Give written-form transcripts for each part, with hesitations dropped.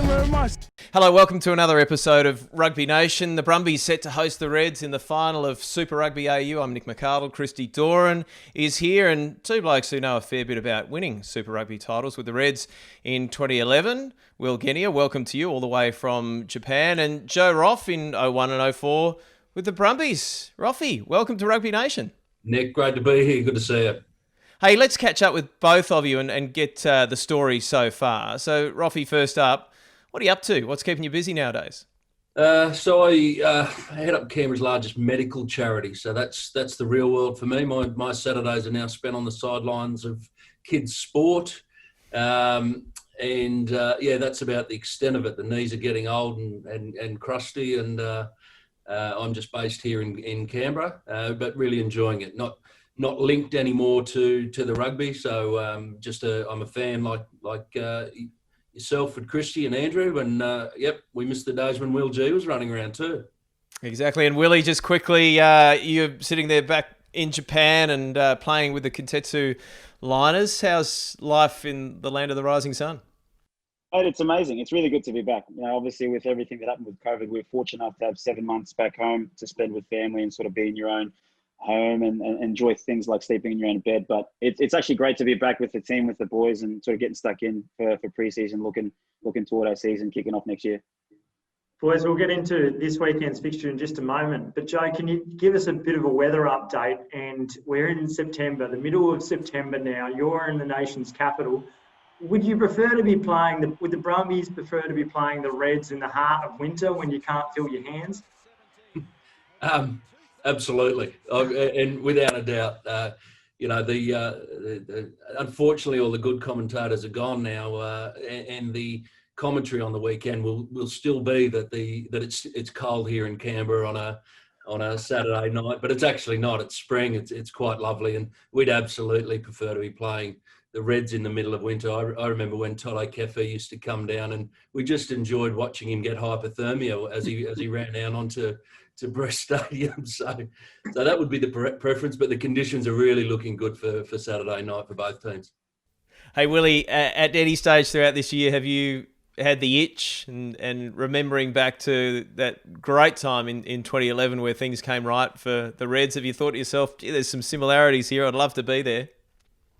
very much. Hello, welcome to another episode of Rugby Nation. The Brumbies set to host the Reds in the final of Super Rugby AU. I'm Nick McArdle. Christy Doran is here, and two blokes who know a fair bit about winning Super Rugby titles with the Reds in 2011. Will Genia, welcome to you all the way from Japan, and Joe Roff in 01 and 04 with the Brumbies. Roffy, welcome to Rugby Nation. Nick, great to be here. Good to see you. Hey, let's catch up with both of you and get the story so far. So, Roffy, first up, what are you up to? What's keeping you busy nowadays? So I head up Canberra's largest medical charity. So that's the real world for me. My Saturdays are now spent on the sidelines of kids' sport. That's about the extent of it. The knees are getting old and crusty, and I'm just based here in Canberra, but really enjoying it. Not linked anymore to the rugby. So I'm a fan like yourself with Christy and Andrew, and we missed the days when Will G was running around too. Exactly, and Willie, just quickly, you're sitting there back in Japan and playing with the Kintetsu Liners. How's life in the land of the rising sun? It's amazing. It's really good to be back. Obviously with everything that happened with COVID, we're fortunate enough to have 7 months back home to spend with family and sort of be in your own home and enjoy things like sleeping in your own bed. But it's actually great to be back with the team, with the boys, and sort of getting stuck in for pre-season, looking toward our season kicking off next year. Boys, we'll get into this weekend's fixture in just a moment. But Joe, can you give us a bit of a weather update? And we're in September, the middle of September now. You're in the nation's capital. Would you prefer to be playing would the Brumbies prefer to be playing the Reds in the heart of winter when you can't feel your hands? Absolutely, and without a doubt, unfortunately all the good commentators are gone now, and the commentary on the weekend will still be that it's cold here in Canberra on a Saturday night, but it's actually not. It's spring. It's quite lovely, and we'd absolutely prefer to be playing the Reds in the middle of winter. I remember when Toto Kefe used to come down, and we just enjoyed watching him get hypothermia as he ran down onto Brest Stadium. So that would be the preference, but the conditions are really looking good for Saturday night for both teams. Hey, Willie, at any stage throughout this year, have you had the itch and remembering back to that great time in 2011 where things came right for the Reds? Have you thought to yourself, gee, there's some similarities here, I'd love to be there?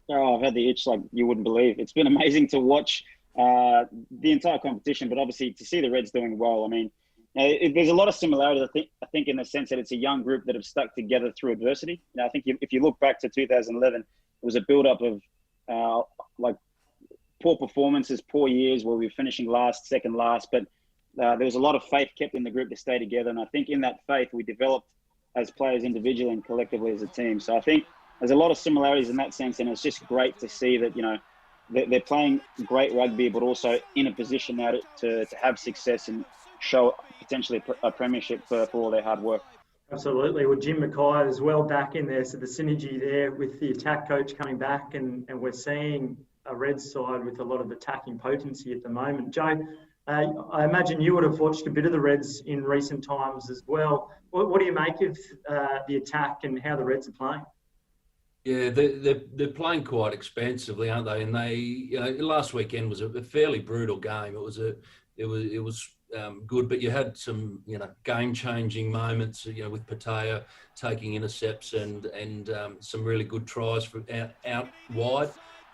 Oh, I've had the itch like you wouldn't believe. It's been amazing to watch the entire competition, but obviously to see the Reds doing well. I mean, there's a lot of similarities, I think, in the sense that it's a young group that have stuck together through adversity. I think if you look back to 2011, it was a build-up of poor performances, poor years where we were finishing last, second last, but there was a lot of faith kept in the group to stay together. And I think in that faith, we developed as players individually and collectively as a team. So I think there's a lot of similarities in that sense, and it's just great to see that, they're playing great rugby, but also in a position now to have success and show potentially a premiership for all their hard work. Absolutely. Well, Jim Mackay as well back in there, so the synergy there with the attack coach coming back, and we're seeing a Reds side with a lot of attacking potency at the moment. Joe, I imagine you would have watched a bit of the Reds in recent times as well. What do you make of the attack and how the Reds are playing? Yeah, they're playing quite expansively, aren't they? And they, last weekend was a fairly brutal game. It was good, but you had some, game-changing moments, with Patea taking intercepts and some really good tries from out wide.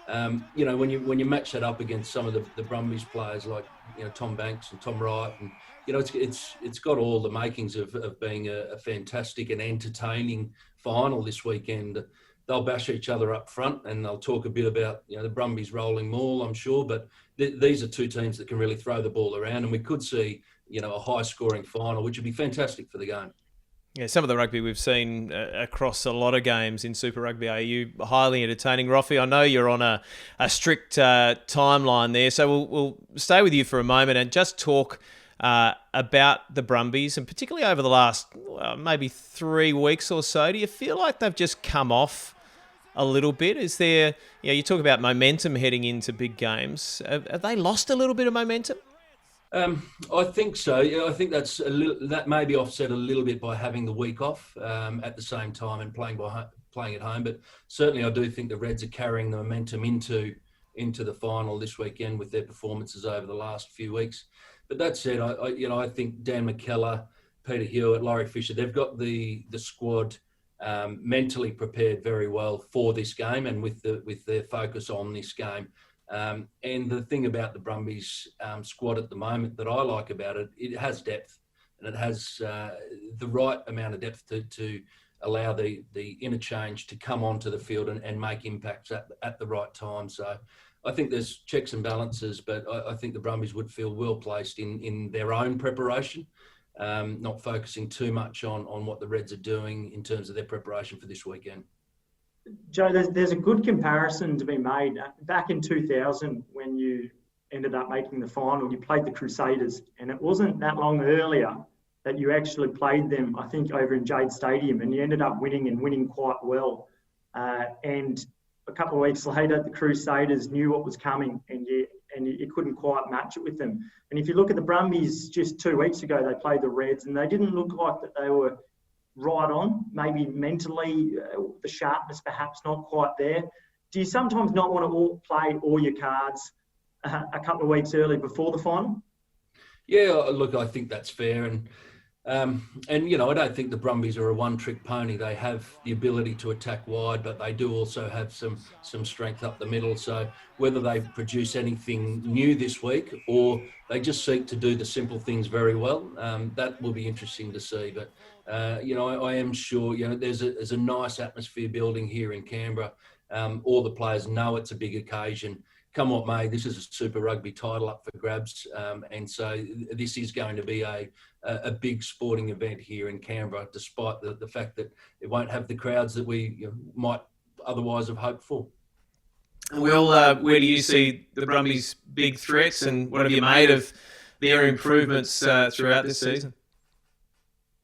When you match that up against some of the Brumbies players like Tom Banks and Tom Wright, and it's got all the makings of being a fantastic and entertaining final this weekend. They'll bash each other up front, and they'll talk a bit about the Brumbies rolling maul, I'm sure. But these are two teams that can really throw the ball around, and we could see a high-scoring final, which would be fantastic for the game. Yeah, some of the rugby we've seen across a lot of games in Super Rugby AU, highly entertaining. Roffy, I know you're on a strict timeline there, so we'll stay with you for a moment and just talk about the Brumbies, and particularly over the last maybe 3 weeks or so. Do you feel like they've just come off a little bit? Is there, you talk about momentum heading into big games. Have they lost a little bit of momentum? I think so. Yeah, I think that may be offset a little bit by having the week off at the same time and playing at home. But certainly, I do think the Reds are carrying the momentum into into the final this weekend with their performances over the last few weeks. But that said, I think Dan McKellar, Peter Hewitt, Laurie Fisher, they've got the squad mentally prepared very well for this game and with their focus on this game. And the thing about the Brumbies squad at the moment that I like about it, it has depth, and it has the right amount of depth to allow the interchange to come onto the field and make impacts at the right time. So I think there's checks and balances, but I think the Brumbies would feel well placed in their own preparation, not focusing too much on what the Reds are doing in terms of their preparation for this weekend. Joe, there's a good comparison to be made. Back in 2000, when you ended up making the final, you played the Crusaders, and it wasn't that long earlier that you actually played them, I think, over in Jade Stadium, and you ended up winning quite well. And a couple of weeks later, the Crusaders knew what was coming, and you couldn't quite match it with them. And if you look at the Brumbies, just 2 weeks ago, they played the Reds, and they didn't look like that they were right on. Maybe mentally, the sharpness perhaps not quite there. Do you sometimes not want to play all your cards a couple of weeks early before the final? Yeah, look, I think that's fair. And I don't think the Brumbies are a one-trick pony. They have the ability to attack wide, but they do also have some strength up the middle. So whether they produce anything new this week or they just seek to do the simple things very well, that will be interesting to see. But I am sure there's a nice atmosphere building here in Canberra. All the players know it's a big occasion. Come what may, this is a Super Rugby title up for grabs, and so this is going to be a big sporting event here in Canberra, despite the fact that it won't have the crowds that we might otherwise have hoped for. Will, where do you see the Brumbies' big threats, and what have you made of their improvements throughout this season?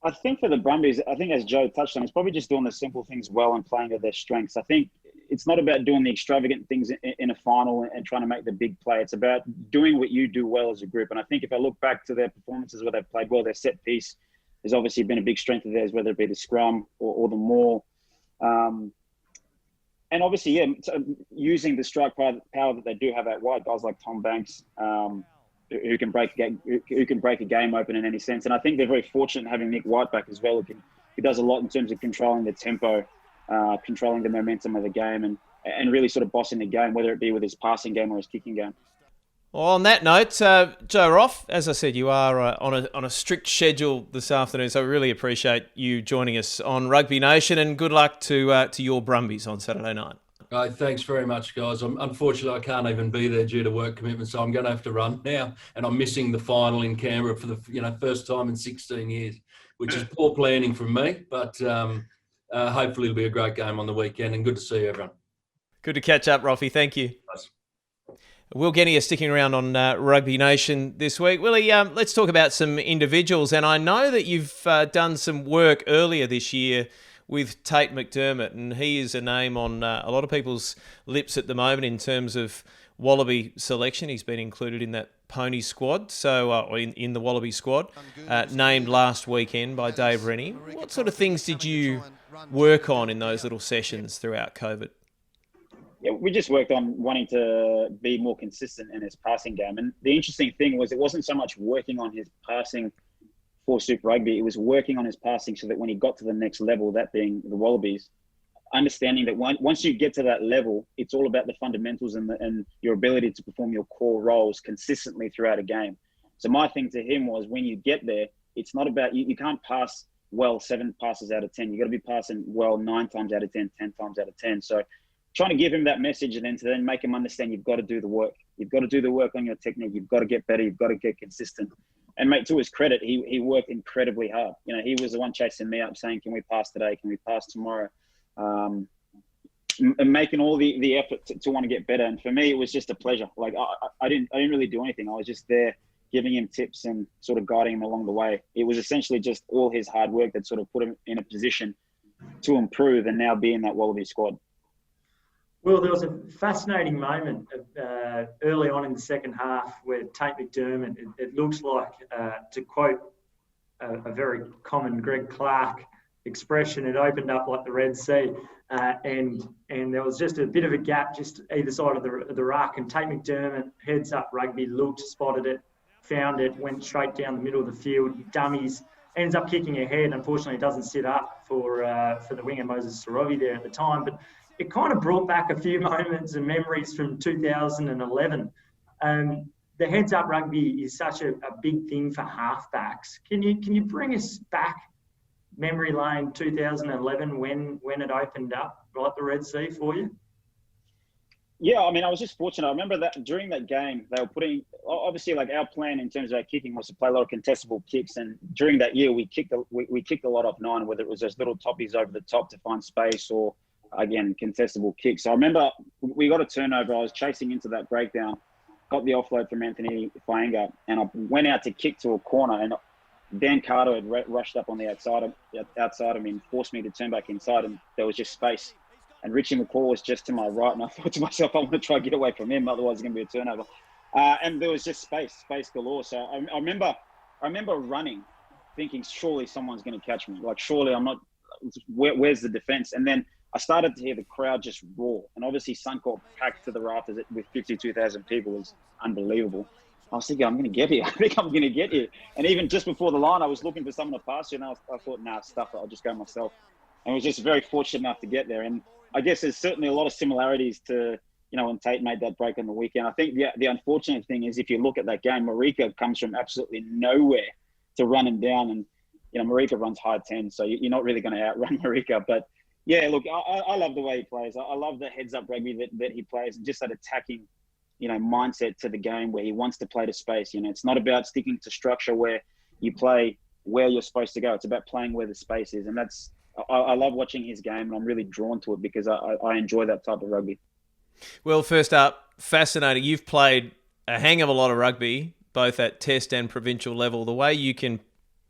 I think for the Brumbies, as Joe touched on, it's probably just doing the simple things well and playing to their strengths. I think it's not about doing the extravagant things in a final and trying to make the big play. It's about doing what you do well as a group. And I think if I look back to their performances where they've played well, their set piece has obviously been a big strength of theirs, whether it be the scrum or the maul. And obviously, using the strike power that they do have out wide, guys like Tom Banks, who can break a game open in any sense. And I think they're very fortunate in having Nick White back as well. He does a lot in terms of controlling the tempo, controlling the momentum of the game, and really sort of bossing the game, whether it be with his passing game or his kicking game. Well, on that note, Joe Roff, as I said, you are on a strict schedule this afternoon, so we really appreciate you joining us on Rugby Nation, and good luck to your Brumbies on Saturday night. Thanks very much, guys. Unfortunately, I can't even be there due to work commitments, so I'm going to have to run now. And I'm missing the final in Canberra for the first time in 16 years, which is poor planning from me. But hopefully it'll be a great game on the weekend, and good to see everyone. Good to catch up, Roffy. Thank you. Nice. Will Genia sticking around on Rugby Nation this week. Willie, let's talk about some individuals. And I know that you've done some work earlier this year with Tate McDermott, and he is a name on a lot of people's lips at the moment in terms of Wallaby selection. He's been included in that pony squad, so in the Wallaby squad, named last weekend by Dave Rennie. What sort of things did you work on in those little sessions throughout COVID? Yeah, we just worked on wanting to be more consistent in his passing game. And the interesting thing was it wasn't so much working on his passing for Super Rugby, it was working on his passing so that when he got to the next level, that being the Wallabies, understanding that once you get to that level, it's all about the fundamentals and your ability to perform your core roles consistently throughout a game. So my thing to him was, when you get there, it's not about, you can't pass well 7 passes out of 10. You got to be passing well 9 times out of 10, 10 times out of 10. So trying to give him that message and then to then make him understand you've got to do the work. You've got to do the work on your technique. You've got to get better. You've got to get consistent. And mate, to his credit, he worked incredibly hard. He was the one chasing me up saying, can we pass today? Can we pass tomorrow? And making all the effort to want to get better. And for me, it was just a pleasure. Like I didn't really do anything. I was just there giving him tips and sort of guiding him along the way. It was essentially just all his hard work that sort of put him in a position to improve and now be in that Wallaby squad. Well, there was a fascinating moment early on in the second half where Tate McDermott, it looks like, to quote a very common Greg Clark expression. It opened up like the Red Sea, and there was just a bit of a gap just either side of the ruck. And Tate McDermott, heads up rugby, looked, spotted it, found it, went straight down the middle of the field, dummies, ends up kicking ahead. Unfortunately, it doesn't sit up for the winger Moses Sorovi there at the time, but it kind of brought back a few moments and memories from 2011. The heads up rugby is such a big thing for halfbacks. Can you bring us back memory lane 2011 when it opened up right the Red Sea for you? Yeah, I mean, I was just fortunate. I remember that during that game, they were putting, obviously, like our plan in terms of our kicking was to play a lot of contestable kicks. And during that year, we kicked a lot off 9, whether it was just little toppies over the top to find space or, again, contestable kicks. So I remember we got a turnover. I was chasing into that breakdown, got the offload from Anthony Fainga, and I went out to kick to a corner. And Dan Carter had rushed up on the outside of me and forced me to turn back inside, and there was just space. And Richie McCaw was just to my right, and I thought to myself, I want to try to get away from him, otherwise it's going to be a turnover. And there was just space galore. So I remember running, thinking, surely someone's going to catch me. Like, surely I'm not. Where's the defense? And then I started to hear the crowd just roar, and obviously Suncorp packed to the rafters with 52,000 people was unbelievable. I was thinking, I'm going to get here. I think I'm going to get here. And even just before the line, I was looking for someone to pass you, and I thought, nah, stuff it. I'll just go myself. And I was just very fortunate enough to get there. And I guess there's certainly a lot of similarities to, when Tate made that break on the weekend. I think the unfortunate thing is, if you look at that game, Marika comes from absolutely nowhere to run him down. And, Marika runs high 10, so you're not really going to outrun Marika. But, yeah, look, I love the way he plays. I love the heads-up rugby that he plays, and just that attacking, mindset to the game where he wants to play to space. It's not about sticking to structure where you play where you're supposed to go. It's about playing where the space is. And I love watching his game, and I'm really drawn to it because I enjoy that type of rugby. Well, first up, fascinating. You've played a hang of a lot of rugby, both at test and provincial level. The way you can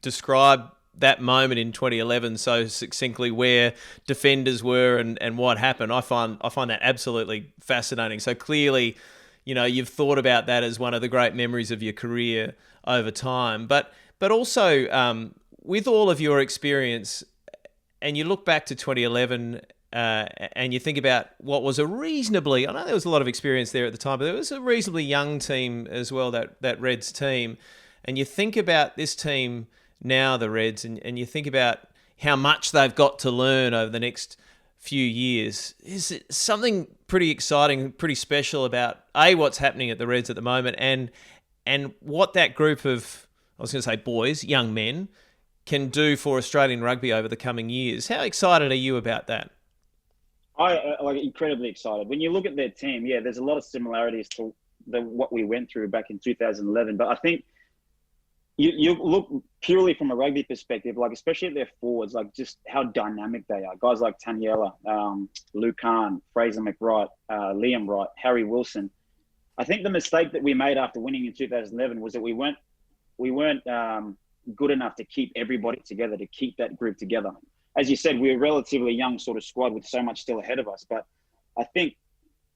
describe that moment in 2011 so succinctly, where defenders were and what happened, I find that absolutely fascinating. So clearly, you've thought about that as one of the great memories of your career over time. But also, with all of your experience, and you look back to 2011 and you think about what was I know there was a lot of experience there at the time, but there was a reasonably young team as well, that Reds team. And you think about this team now, the Reds, and you think about how much they've got to learn over the next few years. Is it something pretty exciting, pretty special about what's happening at the Reds at the moment, and what that group of, I was going to say boys, young men, can do for Australian rugby over the coming years? How excited are you about that? I'm incredibly excited. When you look at their team, yeah, there's a lot of similarities to what we went through back in 2011. But I think you look purely from a rugby perspective, like especially at their forwards, like just how dynamic they are. Guys like Taniela, Lucan, Fraser McWright, Liam Wright, Harry Wilson. I think the mistake that we made after winning in 2011 was that we weren't good enough to keep everybody together, to keep that group together. As you said, we're a relatively young sort of squad with so much still ahead of us. But I think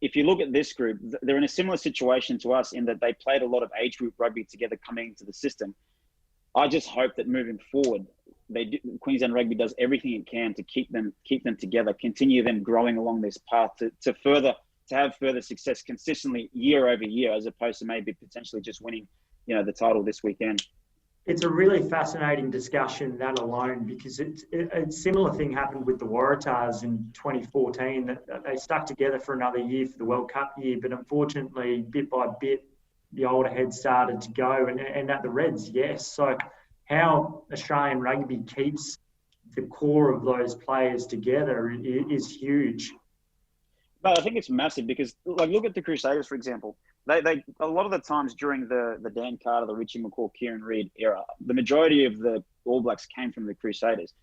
if you look at this group, they're in a similar situation to us in that they played a lot of age group rugby together coming into the system. I just hope that moving forward, Queensland Rugby does everything it can to keep them together, continue them growing along this path to have further success consistently year over year, as opposed to maybe potentially just winning, the title this weekend. It's a really fascinating discussion, that alone, because a similar thing happened with the Waratahs in 2014, that they stuck together for another year for the World Cup year, but unfortunately, bit by bit, the older heads started to go, and at the Reds, yes. So how Australian rugby keeps the core of those players together is huge. But I think it's massive because, look at the Crusaders, for example. They a lot of the times during the Dan Carter, the Richie McCaw, Kieran Reid era, the majority of the All Blacks came from the Crusaders.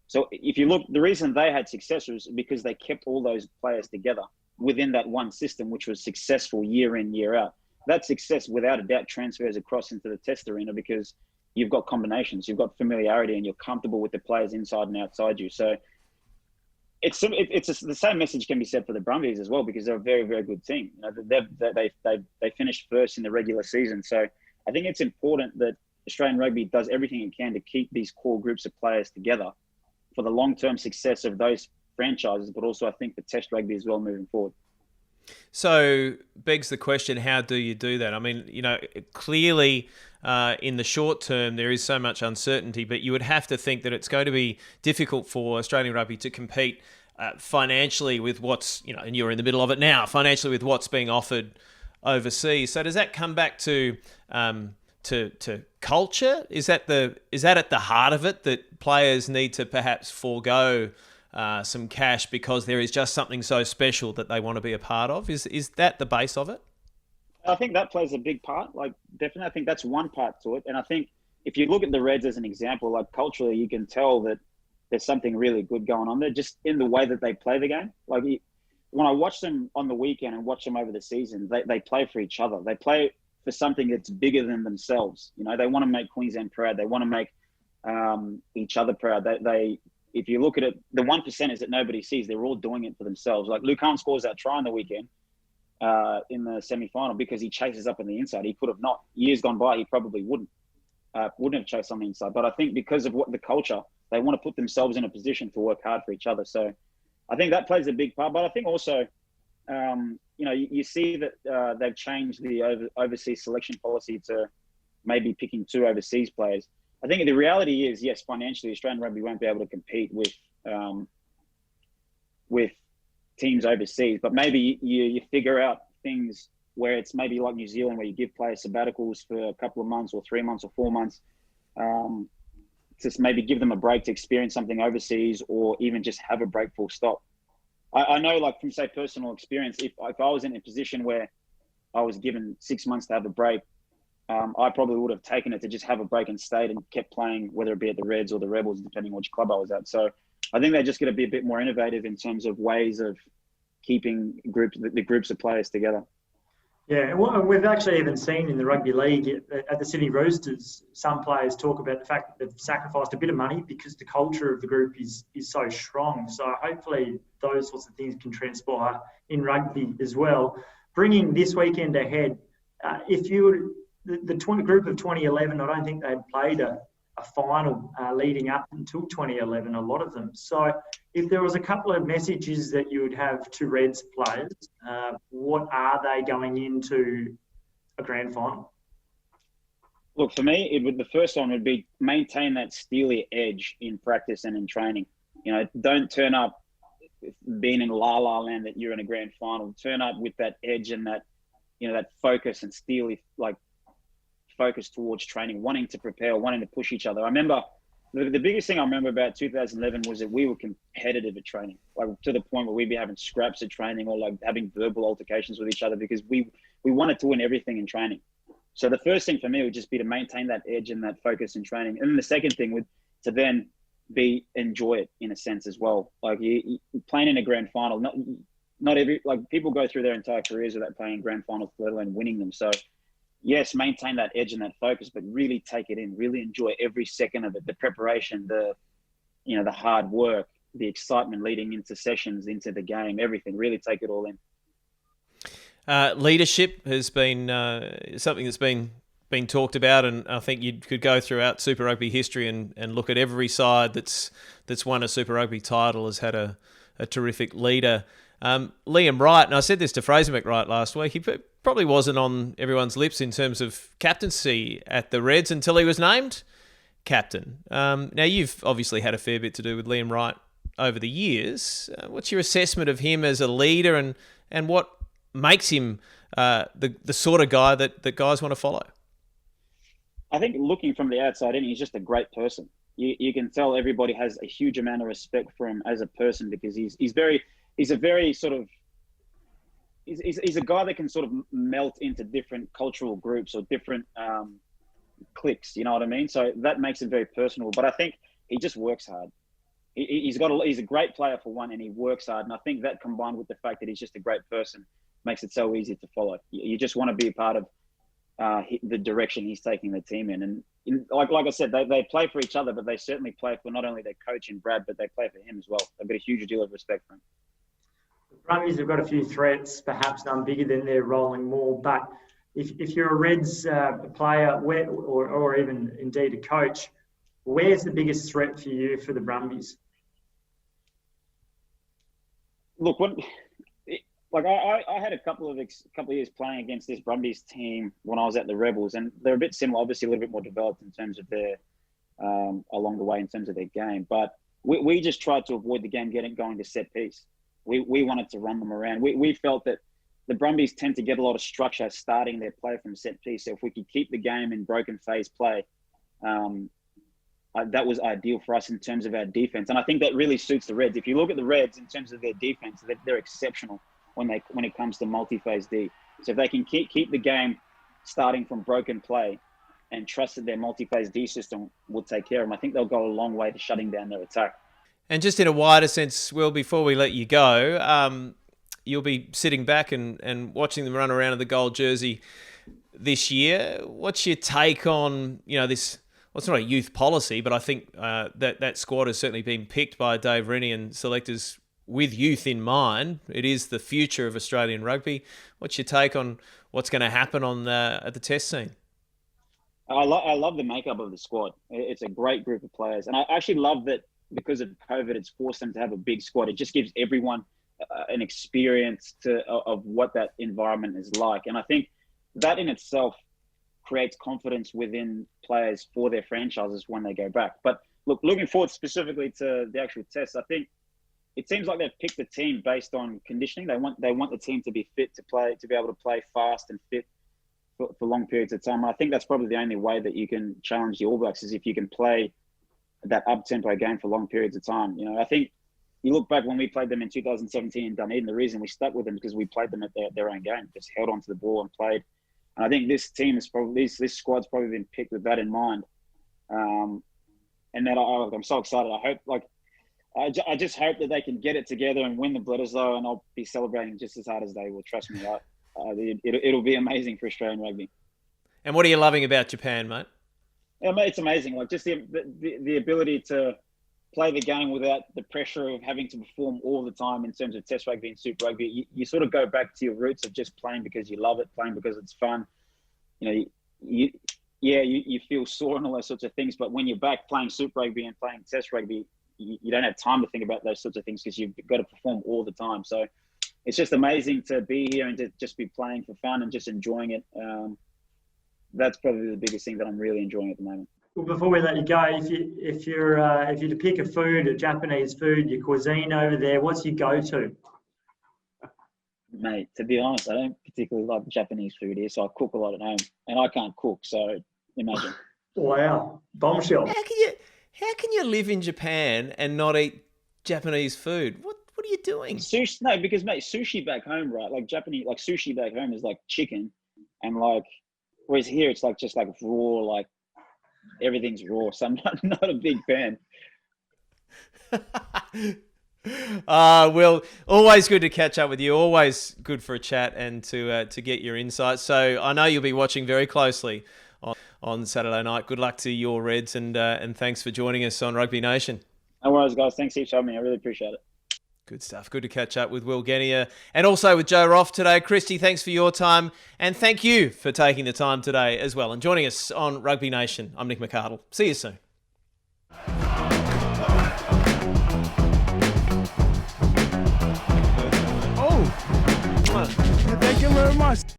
So if you look, the reason they had success was because they kept all those players together within that one system, which was successful year in, year out. That success, without a doubt, transfers across into the test arena because you've got combinations, you've got familiarity, and you're comfortable with the players inside and outside you. So the same message can be said for the Brumbies as well, because they're a very, very good team. They finished first in the regular season. So I think it's important that Australian rugby does everything it can to keep these core groups of players together for the long-term success of those franchises, but also I think for Test rugby as well moving forward. So begs the question, how do you do that? I mean, clearly in the short term there is so much uncertainty, but you would have to think that it's going to be difficult for Australian rugby to compete financially with what's, and you're in the middle of it now, financially with what's being offered overseas. So does that come back to culture? Is that at the heart of it, that players need to perhaps forego some cash because there is just something so special that they want to be a part of? Is that the base of it? I think that plays a big part. Like, definitely, I think that's one part to it. And I think if you look at the Reds as an example, like culturally, you can tell that there's something really good going on there, just in the way that they play the game. Like, when I watch them on the weekend and watch them over the season, they play for each other. They play for something that's bigger than themselves. They want to make Queensland proud. They want to make each other proud. If you look at it, the 1%ers that nobody sees, they're all doing it for themselves. Like Luke Hunt scores that try on the weekend in the semi-final because he chases up on the inside. He could have not. Years gone by, he probably wouldn't have chased on the inside. But I think because of what the culture, they want to put themselves in a position to work hard for each other. So I think that plays a big part. But I think also, you see that they've changed the overseas selection policy to maybe picking 2 overseas players. I think the reality is, yes, financially, Australian rugby won't be able to compete with teams overseas. But maybe you figure out things where it's maybe like New Zealand, where you give players sabbaticals for a couple of months or 3 months or 4 months, to maybe give them a break to experience something overseas, or even just have a break full stop. I know, like from, say, personal experience, if I was in a position where I was given 6 months to have a break, I probably would have taken it to just have a break and stayed and kept playing, whether it be at the Reds or the Rebels, depending on which club I was at. So I think they're just going to be a bit more innovative in terms of ways of keeping the groups of players together. Yeah, well, we've actually even seen in the rugby league at the Sydney Roosters, some players talk about the fact that they've sacrificed a bit of money because the culture of the group is so strong. So hopefully those sorts of things can transpire in rugby as well. Bringing this weekend ahead, if you the group of 2011, I don't think they'd played a final leading up until 2011, a lot of them. So if there was a couple of messages that you would have to Reds players, what are they going into a grand final? Look, for me, the first one would be maintain that steely edge in practice and in training. Don't turn up being in la land that you're in a grand final. Turn up with that edge and that, that focus and steely, like, focus towards training, wanting to prepare, wanting to push each other. I remember the biggest thing I remember about 2011 was that we were competitive at training, like to the point where we'd be having scraps at training or like having verbal altercations with each other because we wanted to win everything in training. So the first thing for me would just be to maintain that edge and that focus in training. And then the second thing would to then enjoy it in a sense as well. Like you playing in a grand final, not every, like people go through their entire careers without playing in grand finals, let alone winning them. So yes, maintain that edge and that focus, but really take it in, really enjoy every second of it, the preparation, the hard work, the excitement leading into sessions, into the game, everything, really take it all in. Leadership has been something that's been talked about, and I think you could go throughout Super Rugby history and look at every side that's won a Super Rugby title has had a terrific leader. Liam Wright, and I said this to Fraser McWright last week, he probably wasn't on everyone's lips in terms of captaincy at the Reds until he was named captain. Now, you've obviously had a fair bit to do with Liam Wright over the years. What's your assessment of him as a leader, and what makes him the sort of guy that guys want to follow? I think looking from the outside in, he's just a great person. You can tell everybody has a huge amount of respect for him as a person because he's a guy that can sort of melt into different cultural groups or different cliques, you know what I mean? So that makes it very personal. But I think he just works hard. He's a great player for one, and he works hard. And I think that combined with the fact that he's just a great person makes it so easy to follow. You just want to be a part of the direction he's taking the team in. And like I said, they play for each other, but they certainly play for not only their coach in Brad, but they play for him as well. They've got a huge deal of respect for him. Brumbies have got a few threats, perhaps none bigger than they're rolling more. But if you're a Reds player or even indeed a coach, where's the biggest threat for you for the Brumbies? look, I had a couple of years playing against this Brumbies team when I was at the Rebels, and they're a bit similar, obviously a little bit more developed in terms of their along the way in terms of their game. But we just tried to avoid the game going to set piece. We wanted to run them around. We felt that the Brumbies tend to get a lot of structure starting their play from set piece. So if we could keep the game in broken phase play, that was ideal for us in terms of our defense. And I think that really suits the Reds. If you look at the Reds in terms of their defense, they're exceptional when it comes to multi-phase D. So if they can keep the game starting from broken play and trust that their multi-phase D system will take care of them, I think they'll go a long way to shutting down their attack. And just in a wider sense, Will, before we let you go, you'll be sitting back and watching them run around in the gold jersey this year. What's your take on, this? Well, it's not a youth policy, but I think that squad has certainly been picked by Dave Rennie and selectors with youth in mind. It is the future of Australian rugby. What's your take on what's going to happen at the test scene? I love the makeup of the squad. It's a great group of players. And I actually love that because of COVID, it's forced them to have a big squad. It just gives everyone an experience of what that environment is like. And I think that in itself creates confidence within players for their franchises when they go back. But look, looking forward specifically to the actual test, I think it seems like they've picked the team based on conditioning. They want the team to be fit to play, to be able to play fast and fit for long periods of time. I think that's probably the only way that you can challenge the All Blacks is if you can play that up-tempo game for long periods of time. I think you look back when we played them in 2017 in Dunedin, the reason we stuck with them is because we played them at their own game, just held onto the ball and played. And I think this team is probably, this squad's probably been picked with that in mind. And that I'm so excited. I just hope that they can get it together and win the Bledisloe, and I'll be celebrating just as hard as they will. Trust me, it'll be amazing for Australian rugby. And what are you loving about Japan, mate? Yeah, mate, it's amazing. Like just the ability to play the game without the pressure of having to perform all the time in terms of Test rugby and Super rugby. You sort of go back to your roots of just playing because you love it, playing because it's fun. You feel sore and all those sorts of things, but when you're back playing Super rugby and playing Test rugby, you don't have time to think about those sorts of things because you've got to perform all the time. So it's just amazing to be here and to just be playing for fun and just enjoying it. That's probably the biggest thing that I'm really enjoying at the moment. Well, before we let you go, if you're to pick a Japanese food, your cuisine over there, what's your go-to? Mate, to be honest, I don't particularly like Japanese food here, so I cook a lot at home, and I can't cook, so imagine. Wow, bombshell. How can you live in Japan and not eat Japanese food? What are you doing? Sushi? No, because mate, sushi back home, right? Like Japanese, like sushi back home is like chicken, and like whereas here it's like just like raw, like everything's raw. So I'm not a big fan. Well, always good to catch up with you. Always good for a chat and to get your insights. So I know you'll be watching very closely on Saturday night. Good luck to your Reds, and thanks for joining us on Rugby Nation. No worries, guys. Thanks for having me. I really appreciate it. Good stuff. Good to catch up with Will Genia and also with Joe Roff today. Christy, thanks for your time, and thank you for taking the time today as well and joining us on Rugby Nation. I'm Nick McArdle. See you soon. Thank you very much.